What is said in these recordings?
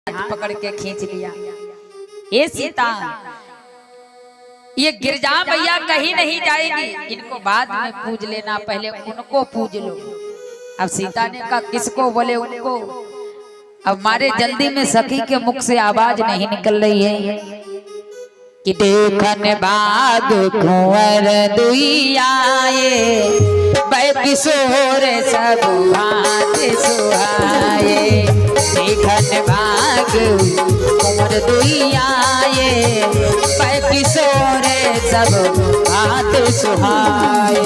हाथ पकड़ के खींच लिया। ये सीता, ये गिरजा मैया कहीं नहीं जाएगी, इनको बाद में पूज लेना, पहले उनको पूज लो। अब सीता ने कहा किसको? बोले उनको। अब मारे जल्दी में सखी के मुख से आवाज नहीं निकल रही है कि देखन बाग कुंवर दुइयाए, बै किशोर सब भात सुहाए। देखन बाग कुंवर दुइयाए, बै किशोर सब भात सुहाए।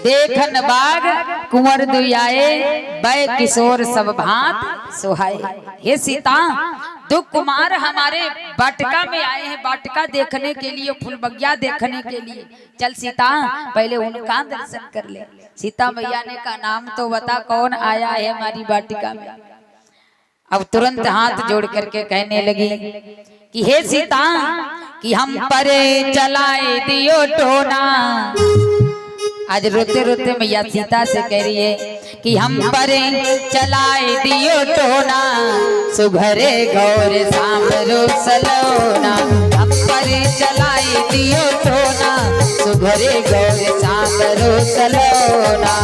देखन बाग कुंवर दुइयाए, बै किशोर सब भात सुहाए। हे सीता, दो कुमार हमारे वाटिका में आए हैं, वाटिका देखने के लिए, फूल बगिया देखने के लिए। चल सीता, पहले उनका दर्शन कर ले। सीता मैया ने कहा नाम तो बता, कौन आया है हमारी वाटिका में? अब तुरंत हाथ जोड़ करके कहने लगी कि हे सीता, कि हम परे चलाए दियो टोना। आज रोते रोते मैया सीता से कह रही है कि हम परे चलाए दियो टोना, सुघरे गौर सांभरो सलोना। हम परे चलाए दियो टोना, सुघरे गौर सांभरो सलोना।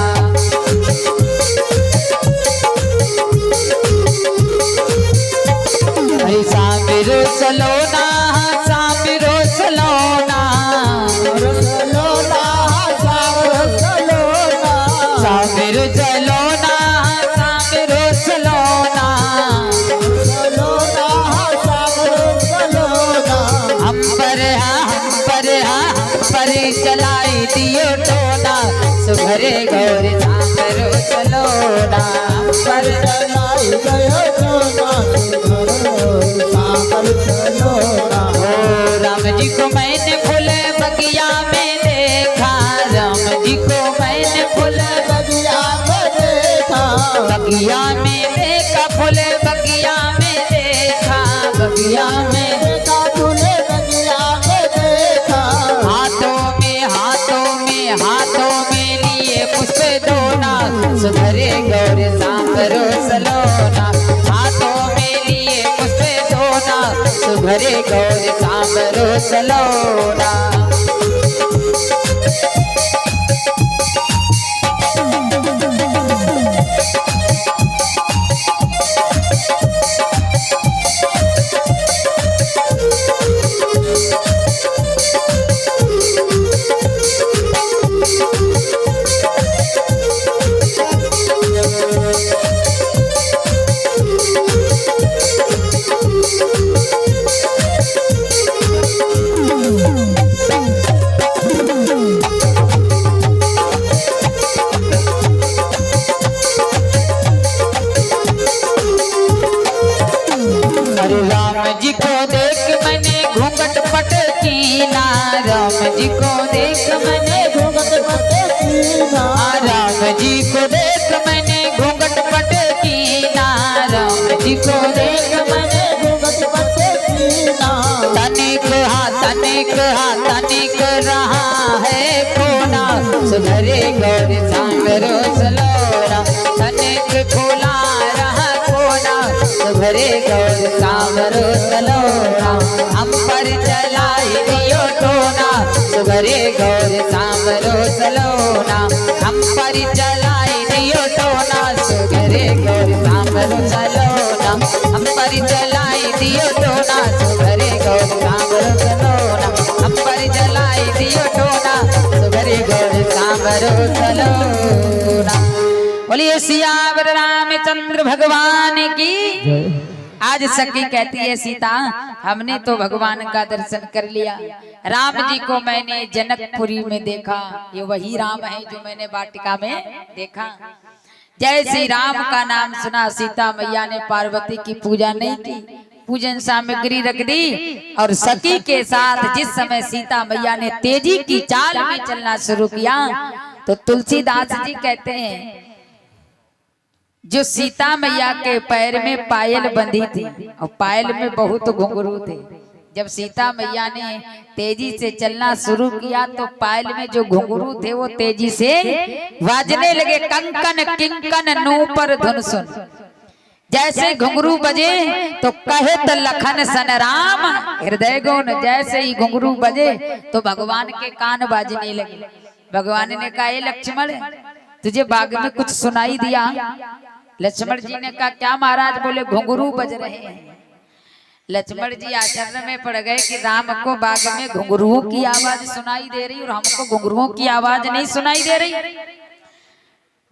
अरे सांभरो सलोना, सांभरो सलोना, सांभरो सलोना, सांभरो सलोना। हम पर चलाई दियो टोना, सुघरे गौर सांभरो सलोना। पर चलाई दियो टोना, सांभरो सलोना। राम जी को मैंने फूल बगिया में देखा, राम जी को मैंने फूल बगिया में देखा, बगिया में देखा, फूल बगिया में देखा, बगिया में देखा, फूल बगिया में देखा। हाथों में हाथों में हाथों में लिए पुष्प दोना, सुघरे गौर सांभरो सलोना। हाथों में लिए पुष्प दोना, सुघरे गौर सांभरो सलोना। राम जी को देख मैंने घूंघट पटकीना, राम जी को देख मैंने घूंघट पटकीना, राम जी को देख मैंने घूंघट पटकीना, राम जी को देख मैंने घूंघट पटकीना। तनिक तनिक रहा है कोना, सुघरे गौर सांभरो सलोना। तनिक खोला रहा कोना, सुघरे गौर सांभरो सलोना। हम पर चलाई दियो टोना, सुघरे गौर सांभरो सलोना। हम पर चलाई दियो टोना, सुघरे गौर सांभरो सलोना। हम पर चलाई दियो टोना, सुघरे गौर सांभरो सलोना। हम पर चलाई दियो टोना, सुघरे गौर सांभरो सलोना। बोलिए सियावर रामचंद्र भगवान की। आज सखी कहती है सीता, हमने तो भगवान का दर्शन कर लिया, राम जी को मैंने जनकपुरी में देखा, ये वही राम है जो मैंने वाटिका में देखा। जय श्री राम का नाम सुना, सीता मैया ने पार्वती की पूजा नहीं की, पूजन सामग्री रख दी और सखी के साथ जिस समय सीता मैया ने तेजी की चाल में चलना शुरू किया तो तुलसीदास जी कहते हैं जो सीता मैया के पैर में पायल बंधी थी और पायल में बहुत घुंघरू थे, जब सीता मैया ने तेजी से चलना शुरू किया तो पायल में जो घुंघरू थे वो तेजी से बाजने लगे। कंकन किंकन नूपर धुन सुन, जैसे घुंघरू बजे तो कहे त लखन सन राम हृदय गुण, जैसे ही घुंघरू बजे तो भगवान के कान बाजने लगे। भगवान ने कहा लक्ष्मण तुझे बाग में कुछ सुनाई दिया? लक्ष्मण जी ने कहा क्या महाराज? बोले घुंघरू बज रहे हैं। लक्ष्मण जी आश्चर्य में पड़ गए कि राम को बाग में घुंघरुओं की आवाज सुनाई दे रही और हमको घुंघरुओं की आवाज नहीं सुनाई दे रही।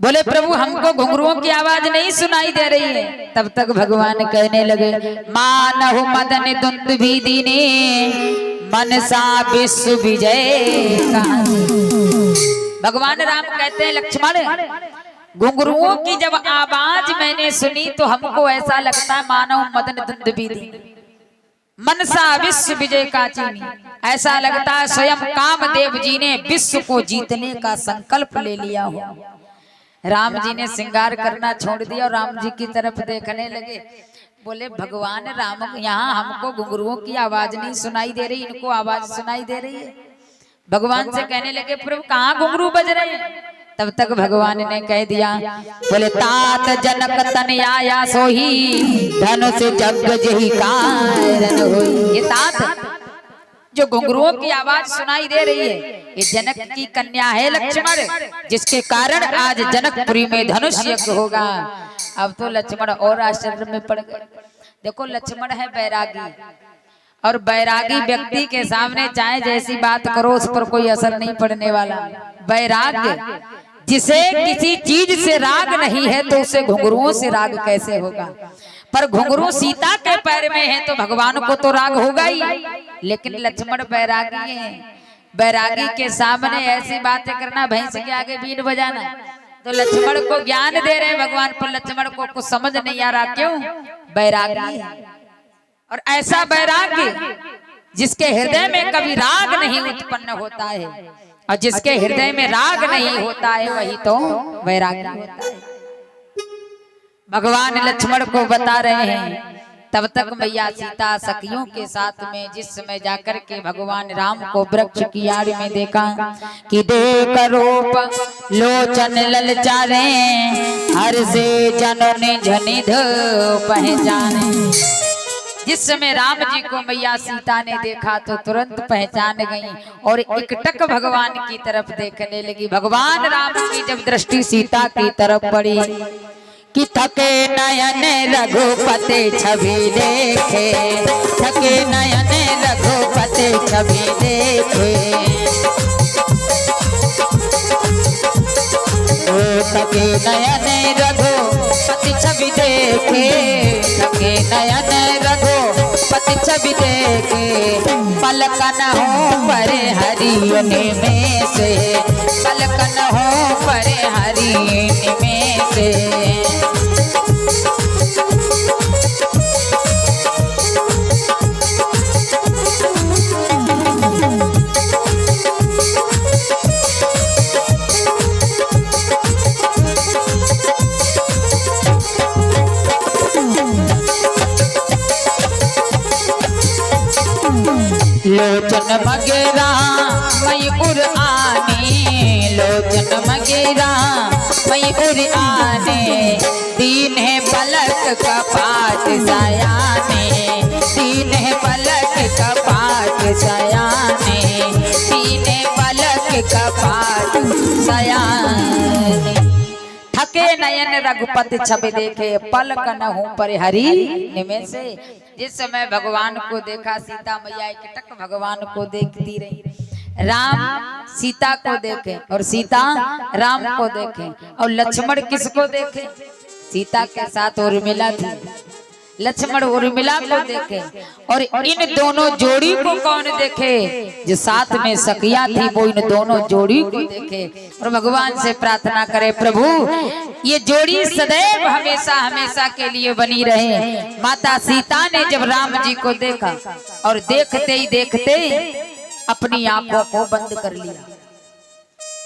बोले प्रभु हमको घुंघरुओं की आवाज नहीं सुनाई दे रही है। तब तक भगवान कहने लगे मानहु मदन दुंद भी दीने मनसा विश्व विजय। भगवान राम कहते हैं लक्ष्मण घुंघरुओं की जब आवाज मैंने सुनी तो हमको ऐसा लगता है मानो मदन दुंद भी दी मनसा विश्व विजय का चीनी, ऐसा लगता है स्वयं कामदेव जी ने विश्व को जीतने का संकल्प ले लिया हो। राम जी ने श्रृंगार करना छोड़ दिया और राम जी की तरफ देखने लगे। बोले भगवान राम यहाँ हमको घुंघरुओं की आवाज नहीं सुनाई दे रही, इनको आवाज सुनाई दे रही है। भगवान से कहने लगे प्रभु कहाँ घुंघरू बज रहे हैं? तब तक भगवान ने कह दिया बोले तात जनक तन आया सोही धनुष जग जही कारण होई। ये तात जो घुंघरुओं की आवाज सुनाई दे रही है ये जनक की कन्या है लक्ष्मण, जिसके कारण आज जनकपुरी में धनुष यज्ञ होगा। अब तो लक्ष्मण और आश्चर्य में पड़ गए। देखो लक्ष्मण है बैरागी और बैरागी व्यक्ति के सामने चाहे जैसी बात करो उस पर कोई असर नहीं पड़ने वाला। बैराग्य जिसे किसी चीज से राग नहीं है तो उसे घुंघरुओं से राग कैसे होगा? पर घुंघरू सीता के पैर में है तो भगवान को तो राग होगा ही। लेकिन लक्ष्मण बैरागी है, बैरागी के सामने ऐसी बातें करना, भैंस के आगे बीन बजाना, तो लक्ष्मण को ज्ञान दे रहे भगवान पर लक्ष्मण को कुछ समझ नहीं आ रहा। क्यों? बैरागी है। और ऐसा बैराग्य जिसके हृदय में कभी राग नहीं उत्पन्न होता है और जिसके हृदय में राग नहीं होता है वही तो वैराग्य होता है। भगवान लक्ष्मण को बता रहे हैं। तब तक मैया सीता सखियों के साथ में जिस समय जाकर के भगवान राम को वृक्ष की आड़ में देखा कि देख रूप लोचन ललचारे हर से जननी झनिध पहचाने। जिस समय राम जी को मैया सीता ने देखा तो तुरंत पहचान गई और एकटक भगवान की तरफ देखने लगी। भगवान राम की जब दृष्टि सीता की तरफ पड़ी कि थके नयन रघुपति छवि देखे, थके नयन रघुपति छवि देखे, थके नयन रघुपति छवि देखे, थके नयन रघुपति छवि देखे, पलकन हो परे हरियन में से, पलकन हो परे हरियन में से। लोचन मगेरा मयूर आने, लोचन मगेरा मयूर आने, दीन है पलक कपाट सयाने, दीन है पलक कपाट सयाने, दीन है पलक कपाट सयाने। थके नयन रघुपति छवि देखे, पलक न हो पर हरि निमेष से। जिस समय भगवान को देखा सीता मैया एकटक भगवान को देखती रही। राम सीता को देखे और सीता राम को देखे और लक्ष्मण किसको देखे? सीता के साथ उर्मिला थी। लक्ष्मण उर्मिला को देखे और इन दोनों जोड़ी को कौन देखे? जो साथ में सखिया थी वो इन दोनों जोड़ी को देखे और भगवान से प्रार्थना करे, प्रभु ये जोड़ी सदैव हमेशा हमेशा के लिए बनी रहे। माता सीता ने जब राम जी को देखा और देखते ही देखते अपनी आंखों को बंद कर लिया।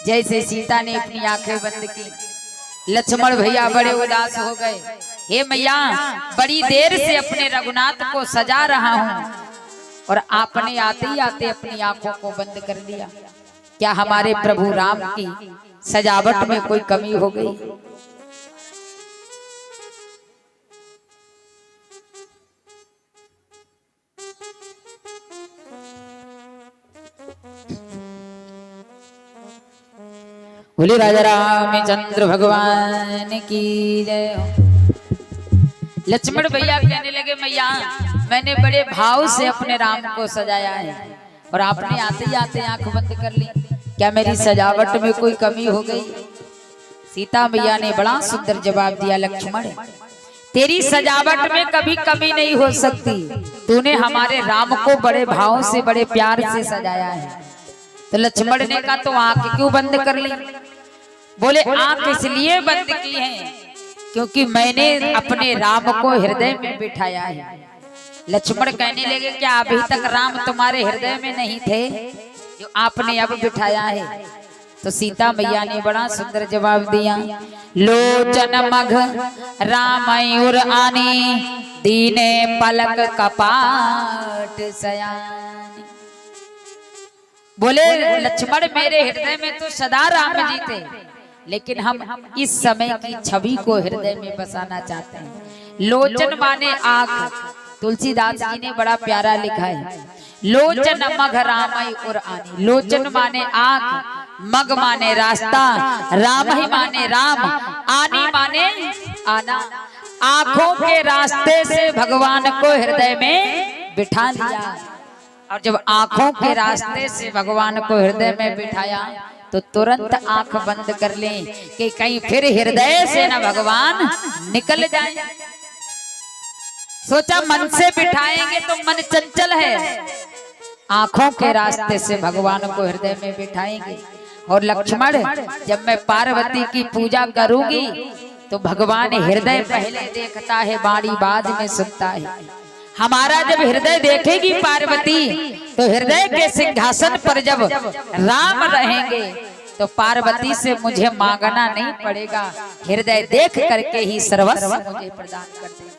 जैसे सीता ने अपनी आंखें बंद की, लक्ष्मण भैया बड़े उदास हो गए। हे मैया, बड़ी देर से अपने रघुनाथ को सजा रहा हूं और आपने आते ही आते अपनी आंखों को बंद कर दिया। क्या हमारे प्रभु राम की सजावट में कोई कमी हो गई? बोले राजा रामचंद्र भगवान की जय। लक्ष्मण भैया कहने लगे, मैया मैंने बड़े भाव से अपने राम को सजाया है और आपने आते ही आते आंख बंद कर ली। क्या मेरी सजावट में कोई कमी हो गई? सीता मैया ने बड़ा सुंदर जवाब दिया, लक्ष्मण तेरी सजावट में कभी कमी नहीं हो सकती। तूने हमारे राम को बड़े भाव से बड़े प्यार से सजाया है। तो लक्ष्मण ने कहा, तो आंख क्यों बंद कर ली? बोले आंख इसलिए बंद की है क्योंकि मैंने अपने राम को हृदय में बिठाया है। लक्ष्मण कहने लगे, क्या अभी तक राम तुम्हारे हृदय में नहीं थे जो आपने अब बिठाया है? तो सीता मैया ने बड़ा सुंदर जवाब दिया, लोचन मघ रामयुर आनी दीने पलक कपाट सयानी। बोले लक्ष्मण मेरे हृदय में तो सदा राम जी थे, लेकिन हम इस समय की छवि को हृदय में बसाना चाहते हैं। लोचन माने आंख, तुलसीदास जी ने बड़ा प्यारा लिखा है, लोचन मघ रामई उर आनी। लोचन माने आंख, मग माने रास्ता, राम ही माने राम, आनी माने आना। आंखों के रास्ते से भगवान को हृदय में बिठा लिया और जब आंखों के रास्ते से भगवान को हृदय में बिठाया तो तुरंत आंख बंद कर लें कि कहीं फिर हृदय से न भगवान निकल जाए। सोचा मन से बिठाएंगे तो मन चंचल है, आंखों के रास्ते से भगवान को हृदय में बिठाएंगे। और लक्ष्मण जब मैं पार्वती की पूजा करूंगी तो भगवान हृदय पहले देखता है, बाणी बाद में सुनता है। हमारा जब हृदय देखेगी पार्वती तो हृदय के सिंहासन पर जब राम रहेंगे तो पार्वती से मुझे मांगना नहीं पड़ेगा, हृदय देख करके ही सर्वस्व मुझे प्रदान कर देंगे।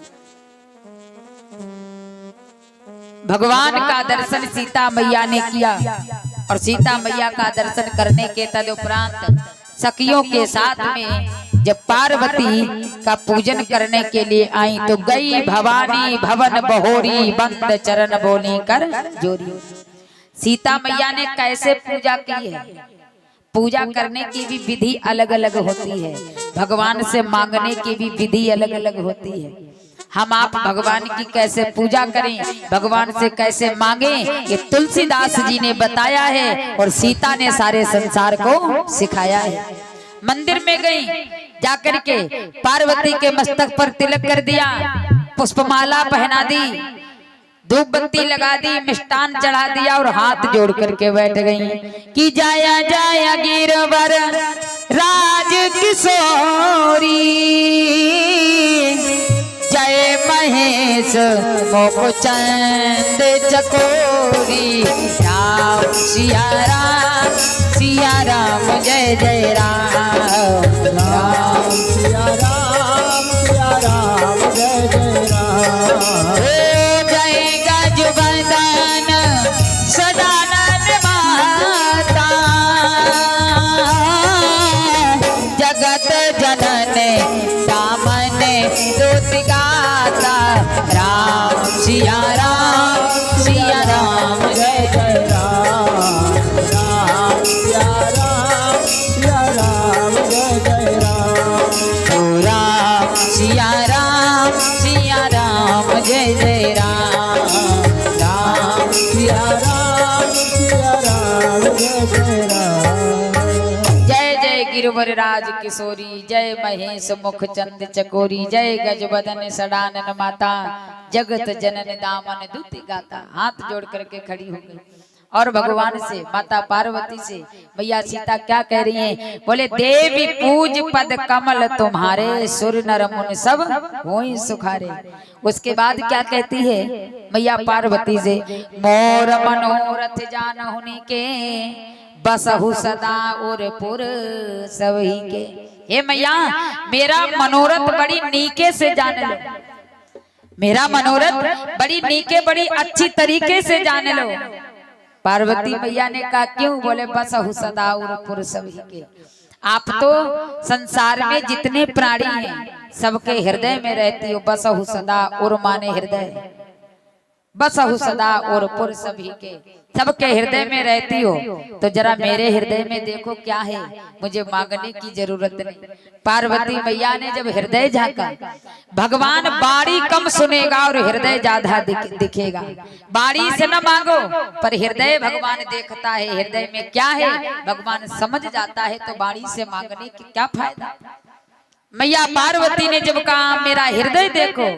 भगवान का दर्शन सीता मैया ने किया और सीता मैया का दर्शन करने के तदुपरांत सखियों के साथ में जब पार्वती का पूजन करने के लिए आई तो गई भवानी भवन बहोरी बंद चरण बोली कर जोरी। सीता मैया ने कैसे पूजा की है? पूजा करने की भी विधि अलग अलग होती है, भगवान से मांगने की भी विधि अलग अलग होती है। हम आप भगवान की कैसे पूजा करें, भगवान से कैसे मांगे, ये तुलसीदास जी ने बताया है और सीता ने सारे संसार को सिखाया है। मंदिर में गई, जाकर के पार्वती के मस्तक पर तिलक कर दिया, पुष्पमाला पहना दी, धूप बत्ती लगा दी, मिष्टान चढ़ा दिया और हाथ जोड़ करके बैठ गई कि जाया जाया गिरवर राज किशोरी, जय महेश मोहचंद चकोरी, राम सिया राम जय जय राम, राम सिया राम जय जय राम। जय गजबदन सदानंद माता, जगत जनन दामन दूत गाता, राम सिया राम जय जय राम, राम सिया राम जय जय राम। वरराज किशोरी, जय महेश मुख चंद चकोरी, जय गजबदन सडानन माता, जगत जनन दामन दुति गाता। हाथ जोड़ करके खड़ी हो गई और भगवान से, माता पार्वती से मैया सीता क्या कह रही हैं? बोले देवी पूज पद कमल तुम्हारे, सुर नर मुनि सब होई सुखारे। उसके बाद क्या कहती है मैया पार्वती से? मोर मनोरथ जानहुनि के, बसहु सदा और पुर सभी के। हे मैया, मेरा मनोरथ बड़ी नीके से जान लो, मेरा मनोरथ बड़ी नीके बड़ी अच्छी तरीके से जान लो। पार्वती मैया ने कहा क्यों? बोले बसहु सदा और पुर सभी के। आप तो संसार में जितने प्राणी हैं सबके हृदय में रहती हो। बसहु सदा और माने हृदय, बसहु सदा और पुर सभी के, सबके हृदय में रहती हो। तो जरा मेरे हृदय में देखो क्या है, मुझे मांगने की जरूरत नहीं। पार्वती मैया ने जब हृदय झांका, भगवान बाड़ी कम सुनेगा और हृदय ज्यादा दिखेगा। बाड़ी से न मांगो, पर हृदय भगवान देखता है, हृदय में क्या है भगवान समझ जाता है। तो बाड़ी से मांगने की क्या फायदा? मैया पार्वती ने जब कहा मेरा हृदय देखो,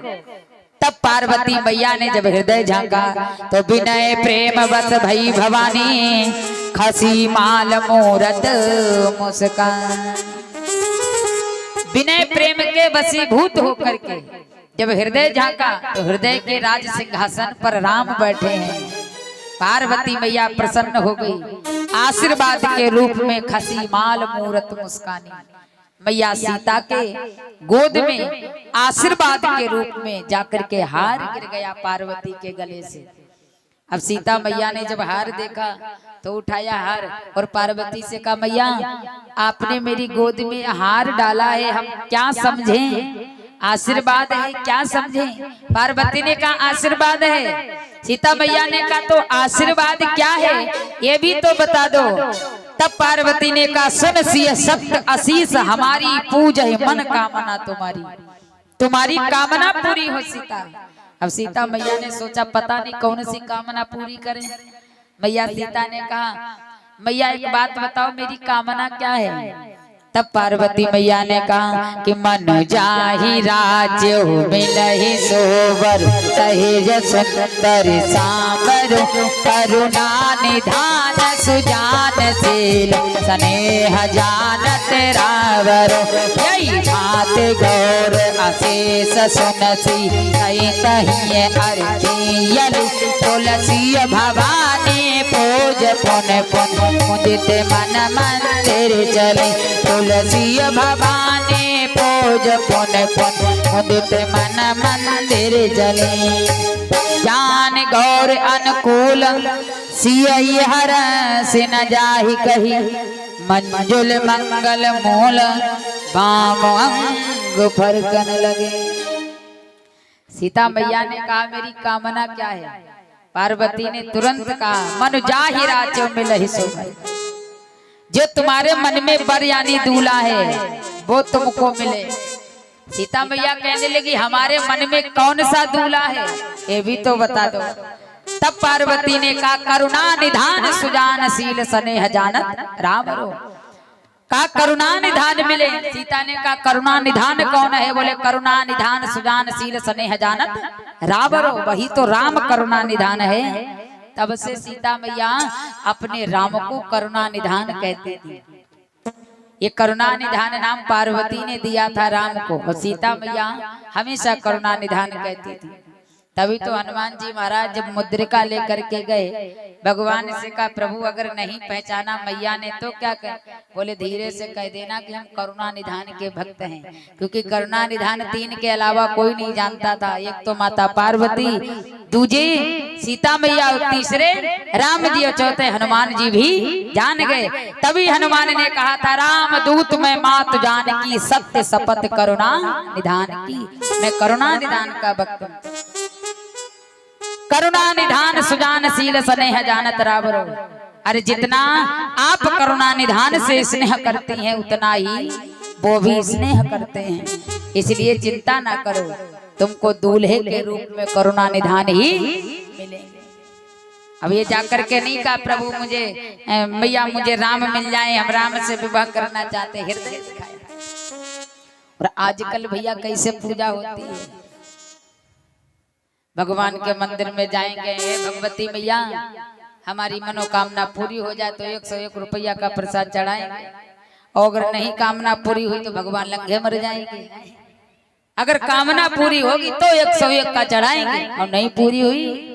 तब पार्वती मैया ने जब हृदय झांका तो विनय प्रेम बस भई भवानी, खसी माल मूरत मुस्कान। विनय प्रेम के वशीभूत होकर के जब हृदय झांका तो हृदय के राज सिंहासन पर राम बैठे हैं। पार्वती मैया प्रसन्न हो गई, आशीर्वाद के रूप में खसी माल मूरत मुस्कानी। मैया सीता के गोद में आशीर्वाद के रूप में जाकर के हार गिर गया पार्वती के गले से। अब सीता मैया ने जब हार देखा तो उठाया हार और पार्वती से कहा मैया आपने मेरी गोद में हार डाला है, हम क्या समझें? आशीर्वाद है, क्या समझें? पार्वती ने कहा आशीर्वाद है। सीता मैया ने कहा तो आशीर्वाद क्या है ये भी तो बता दो। तब पार्वती ने कहा सुन सिय सप्त आशीष हमारी, पूज है मन कामना तुम्हारी, तुम्हारी कामना पूरी हो सीता। अब सीता मैया ने सोचा पता नहीं कौन सी कामना पूरी करें। मैया सीता ने कहा मैया एक बात बताओ मेरी कामना क्या है? तब पार्वती मैया ने कहा कि मन जाहि राज्य हो मिलहि सोवर, सहेज सुंदर सांवर, करुणा निधान सुजान शील, स्नेह जानत रावर, यही बात गौर अशेष सुनसी, तहिए अर्जियल तुलसी भवानी, पूज पुन पुन मुदित मन मंदिर चले, तुलसी भवानी पूज पुन पुन मुदित मन मंदिर चले। ज्ञान गौर अनुकूल सियहि हर से न जाहि कही, मंजुल मंगल मूल बाम अंग फरकन लगे। सीता मैया ने कहा मेरी कामना क्या है? पार्वती ने तुरंत कहा मन जाहि राज्य मिलहि सोवर, जो तुम्हारे मन में वर यानी दूल्हा है वो तुमको मिले। सीता मैया कहने लगी हमारे मन में कौन सा दूल्हा है ये भी तो बता दो। तब पार्वती ने कहा करुणा निधान सुजान शील, स्नेह जानत राम रो। कहा करुणा निधान मिले। सीता ने कहा करुणा निधान कौन है? बोले करुणा निधान सुजान शील स्नेह जानत राम रो, वही तो राम करुणा निधान है। तब से सीता मैया अपने राम को करुणा निधान कहती थी। ये करुणा निधान नाम पार्वती ने दिया था राम को, और सीता मैया हमेशा करुणा निधान कहती थी। तभी तो हनुमान जी महाराज जब मुद्रिका लेकर के गए, भगवान से कहा प्रभु अगर नहीं पहचाना मैया ने तो क्या कर? बोले धीरे से कह देना कि हम करुणा निधान के भक्त हैं, क्योंकि करुणा निधान तीन के अलावा कोई नहीं जानता था। एक तो माता पार्वती, दूजे सीता मैया, तीसरे राम जी और चौथे हनुमान जी भी जान गए। तभी हनुमान ने कहा था राम दूत में मात जान की, सत्य शपथ करुणा निधान की। मैं करुणा निधान का भक्त हूँ। करुणा निधान सुजान शील स्नेह जानत रावरो। अरे जितना आप करुणा निधान से स्नेह करती हैं उतना ही वो भी स्नेह करते हैं, इसलिए चिंता ना करो, तुमको दूल्हे के रूप में करुणा निधान ही मिलेंगे। अब ये जाकर के नहीं कहा प्रभु मुझे मैया मुझे राम मिल जाए, हम राम से विवाह करना चाहते, हृदय दिखाया। और आजकल भैया कैसे पूजा होती है, भगवान के मंदिर में जाएंगे, भगवती मैया हमारी मनोकामना पूरी हो जाए तो 101 रुपया का प्रसाद चढ़ाएंगे, और अगर नहीं कामना पूरी हुई तो भगवान लंघे मर जाएंगे। अगर कामना पूरी होगी तो 101 का चढ़ाएंगे, और नहीं पूरी हुई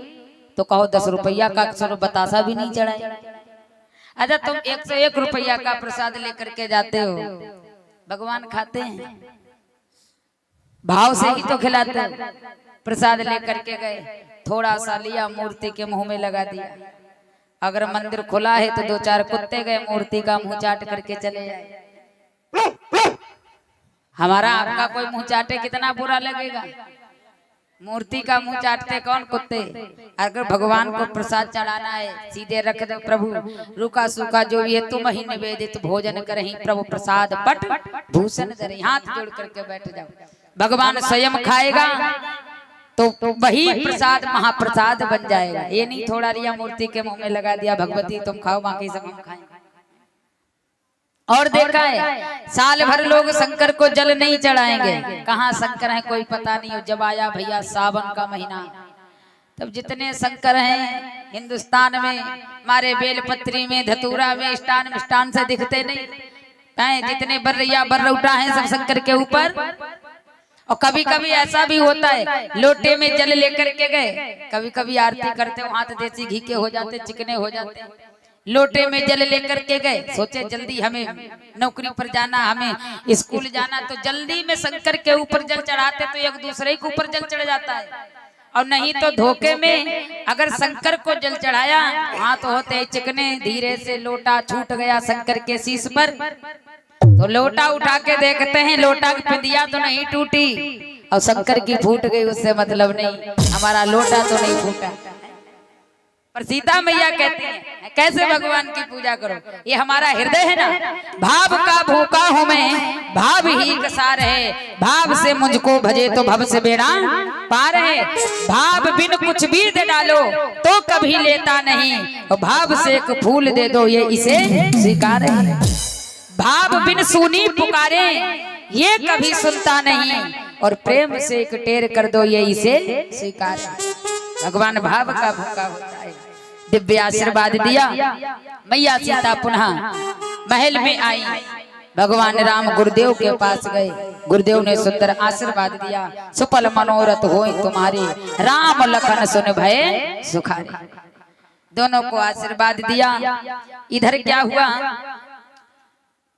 तो कहो 10 रुपया का, चलो बतासा भी नहीं चढ़ाएंगे। अच्छा तुम 101 रुपया का प्रसाद लेकर के जाते हो, भगवान खाते हैं? भाव से ही तो खिलाते हैं। प्रसाद लेकर के गए, थोड़ा सा लिया, मूर्ति के मुंह में लगा दिया। अगर मंदिर खुला है तो 2-4 कुत्ते गए, मूर्ति का मुंह चाट करके चले जाए। हमारा आपका कोई मुंह चाटे कितना बुरा लगेगा, मूर्ति का मुंह चाटते कौन कुत्ते। अगर भगवान को प्रसाद चढ़ाना है सीधे रख दो, प्रभु रूखा सूखा जो भी है तुम ही निवेदित भोजन करही, प्रभु प्रसाद पट भूषण धरही, हाथ जोड़ करके बैठ जाओ। भगवान स्वयं खाएगा तो वही प्रसाद महाप्रसाद बन जाएगा। ये नहीं थोड़ा लिया मूर्ति के मुंह में लगा दिया, भगवती तुम खाओ बाकी सब हम खाएं। और देखा है साल भर लोग शंकर को जल नहीं चढ़ाएंगे, कहाँ शंकर है कोई पता नहीं हो। जब आया भैया सावन का महीना, तब जितने शंकर हैं हिंदुस्तान में, हमारे बेलपत्री में, धतूरा में, मिष्टान से दिखते नहीं, जितने बर्रैया बर्रौटा हैं सब शंकर के ऊपर। और कभी कभी ऐसा भी होता है लोटे में जल लेकर के गए, कभी कभी आरती करते हो हाथ देसी घी के हो जाते, चिकने हो जाते, लोटे में जल लेकर के गए, सोचे जल्दी हमें नौकरी पर जाना, हमें स्कूल जाना, तो जल्दी में शंकर के ऊपर जल चढ़ाते तो एक दूसरे के ऊपर जल चढ़ जाता है। और नहीं तो धोखे में अगर शंकर को जल चढ़ाया, हाथ होते चिकने, धीरे से लोटा छूट गया शंकर के शीश पर, तो लोटा उठा के देखते हैं लोटा की पिंदिया तो नहीं टूटी, और शंकर की फूट गई, उससे मतलब नहीं, हमारा लोटा तो नहीं फूटा। पर सीता मैया कहती हैं कैसे भगवान की पूजा करो, ये हमारा हृदय है ना, भाव का भूखा हूं मैं, भाव ही कसार है, भाव से मुझको भजे तो भव से बेड़ा पार है। भाव बिन कुछ भी दे डालो तो कभी लेता नहीं, और भाव से एक फूल दे दो ये इसे स्वीकार है। भाव बिन सुनी पुकारे ये कभी सुनता नहीं, और प्रेम से एक टेर कर दो ये इसे स्वीकार है। भगवान भाव का भूखा होता है। दिव्य आशीर्वाद दिया, मैया सीता पुनः महल में आई, भगवान राम गुरुदेव के पास गए, गुरुदेव ने सुंदर आशीर्वाद दिया, सुफल मनोरथ होए तुम्हारे, राम लखन सुन भय सुखारे। दोनों को आशीर्वाद दिया। इधर क्या हुआ,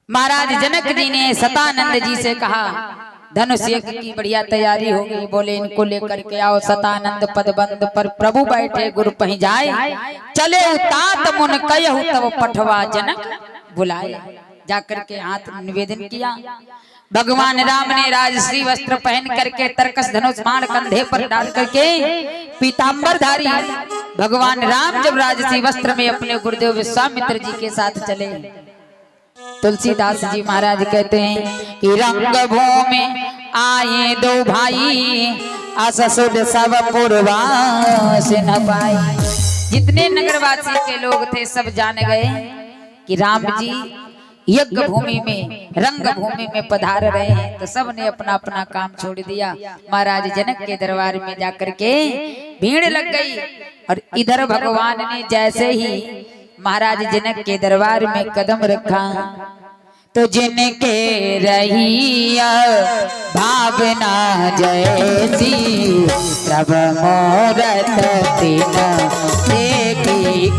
महाराज जनक जी ने सतानंद जी से कहा धनुष यज्ञ की बढ़िया तैयारी होगी, बोले इनको लेकर के आओ। सतानंद पदबंद पर प्रभु बैठे, गुरु पही जाए, चले तात मुन कयहु तब पठवा जनक बुलाए। जाकर के हाथ निवेदन किया। भगवान राम ने राजश्री वस्त्र पहन करके तरकस धनुष बाण कंधे पर डाल करके पीतांबर धारी भगवान राम जब राजश्री वस्त्र में अपने गुरुदेव विश्वामित्र जी के साथ चले, तुलसीदास जी महाराज कहते हैं कि रंग भूमि आए दो भाई, असुद सब पूर्वास न पाई। जितने नगरवासी के लोग थे सब जान गए कि राम जी यज्ञ भूमि में, रंग भूमि में पधार रहे हैं, तो सब ने अपना अपना काम छोड़ दिया। महाराज जनक के दरबार में जाकर के भीड़ लग गई। और इधर भगवान ने जैसे ही महाराज जनक के दरबार में कदम रखा, तो जिनके रहिया भावना जैसी, प्रभ मोरत तिन देखी